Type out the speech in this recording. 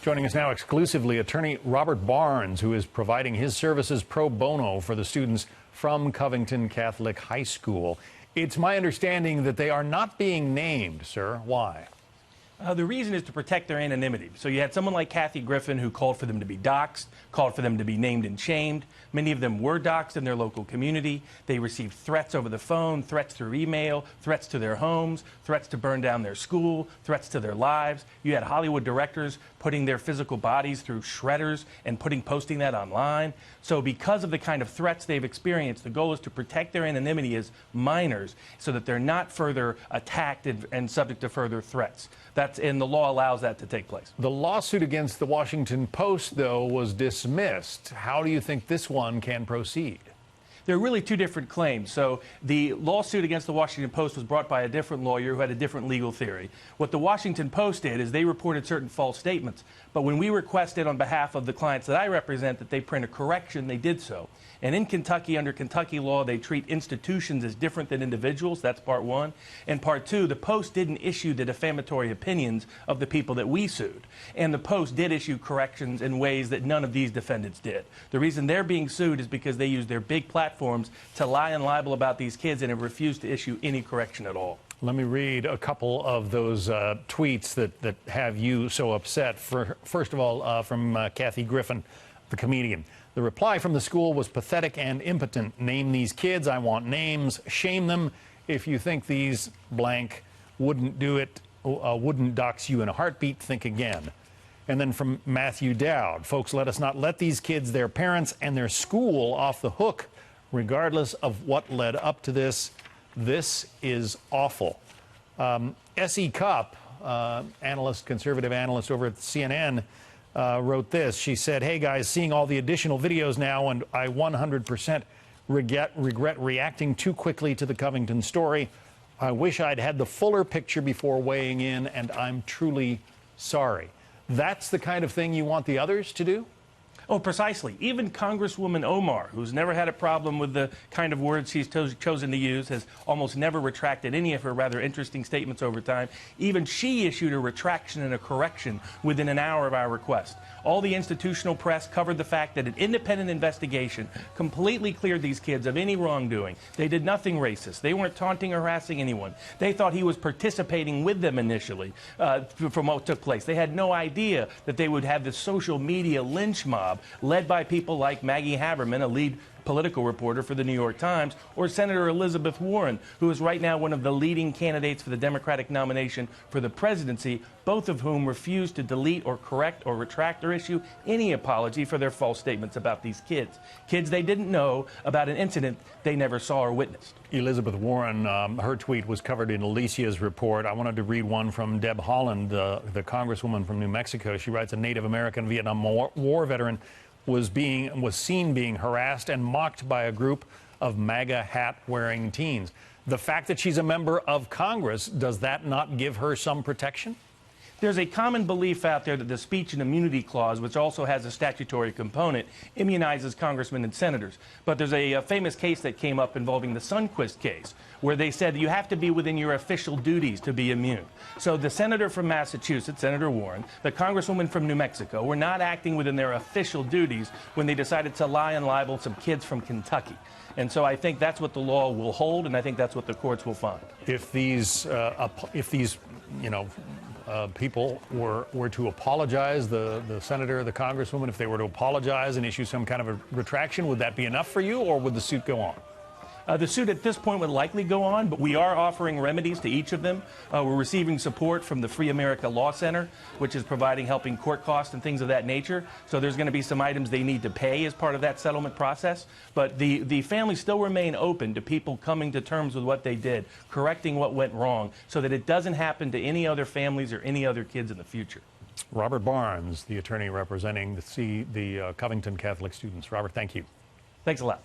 Joining us now exclusively, attorney Robert Barnes, who is providing his services pro bono for the students from Covington Catholic High School. It's my understanding that they are not being named, sir. Why? The reason is to protect their anonymity. So you had someone like Kathy Griffin who called for them to be doxxed, called for them to be named and shamed. Many of them were doxxed in their local community. They received threats over the phone, threats through email, threats to their homes, threats to burn down their school, threats to their lives. You had Hollywood directors putting their physical bodies through shredders and posting that online. So because of the kind of threats they've experienced, the goal is to protect their anonymity as minors so that they're not further attacked and subject to further threats. And the law allows that to take place. The lawsuit against the Washington Post, though, was dismissed. How do you think this one can proceed? There are really two different claims. So the lawsuit against the Washington Post was brought by a different lawyer who had a different legal theory. What the Washington Post did is they reported certain false statements. But when we requested on behalf of the clients that I represent that they print a correction, they did so. And in Kentucky, under Kentucky law, they treat institutions as different than individuals. That's part one. And part two, the Post didn't issue the defamatory opinions of the people that we sued. And the Post did issue corrections in ways that none of these defendants did. The reason they're being sued is because they used their big platforms to lie and libel about these kids and have refused to issue any correction at all. Let me read a couple of those tweets that have you so upset. First of all, from Kathy Griffin, the comedian. The reply from the school was pathetic and impotent. Name these kids. I want names. Shame them. If you think these blank wouldn't do it, wouldn't dox you in a heartbeat, think again. And then from Matthew Dowd, folks, let us not let these kids, their parents, and their school off the hook, regardless of what led up to this. This is awful. S.E. Cupp, conservative analyst over at CNN, wrote this. She said, hey, guys, seeing all the additional videos now, and I 100% regret reacting too quickly to the Covington story. I wish I'd had the fuller picture before weighing in, and I'm truly sorry. That's the kind of thing you want the others to do? Oh, precisely. Even Congresswoman Omar, who's never had a problem with the kind of words she's chosen to use, has almost never retracted any of her rather interesting statements over time. Even she issued a retraction and a correction within an hour of our request. All the institutional press covered the fact that an independent investigation completely cleared these kids of any wrongdoing. They did nothing racist. They weren't taunting or harassing anyone. They thought he was participating with them initially from what took place. They had no idea that they would have this social media lynch mob led by people like Maggie Haberman, a lead political reporter for the New York Times, or Senator Elizabeth Warren, who is right now one of the leading candidates for the Democratic nomination for the presidency, both of whom refuse to delete or correct or retract or issue any apology for their false statements about these kids. Kids they didn't know about an incident they never saw or witnessed. Elizabeth Warren, her tweet was covered in Alicia's report. I wanted to read one from Deb Haaland, the congresswoman from New Mexico. She writes, a Native American Vietnam War veteran was seen being harassed and mocked by a group of MAGA hat-wearing teens. The fact that she's a member of Congress, does that not give her some protection? There's a common belief out there that the speech and immunity clause, which also has a statutory component, immunizes congressmen and senators. But there's a famous case that came up involving the Sundquist case, where they said you have to be within your official duties to be immune. So the senator from Massachusetts, Senator Warren, the congresswoman from New Mexico, were not acting within their official duties when they decided to lie and libel some kids from Kentucky. And so I think that's what the law will hold, and I think that's what the courts will find. If these people were to apologize, the senator, the congresswoman, if they were to apologize and issue some kind of a retraction, would that be enough for you, or would the suit go on? The suit at this point would likely go on, but we are offering remedies to each of them. We're receiving support from the Free America Law Center, which is helping court costs and things of that nature. So there's going to be some items they need to pay as part of that settlement process. But the families still remain open to people coming to terms with what they did, correcting what went wrong, so that it doesn't happen to any other families or any other kids in the future. Robert Barnes, the attorney representing the Covington Catholic students. Robert, thank you. Thanks a lot.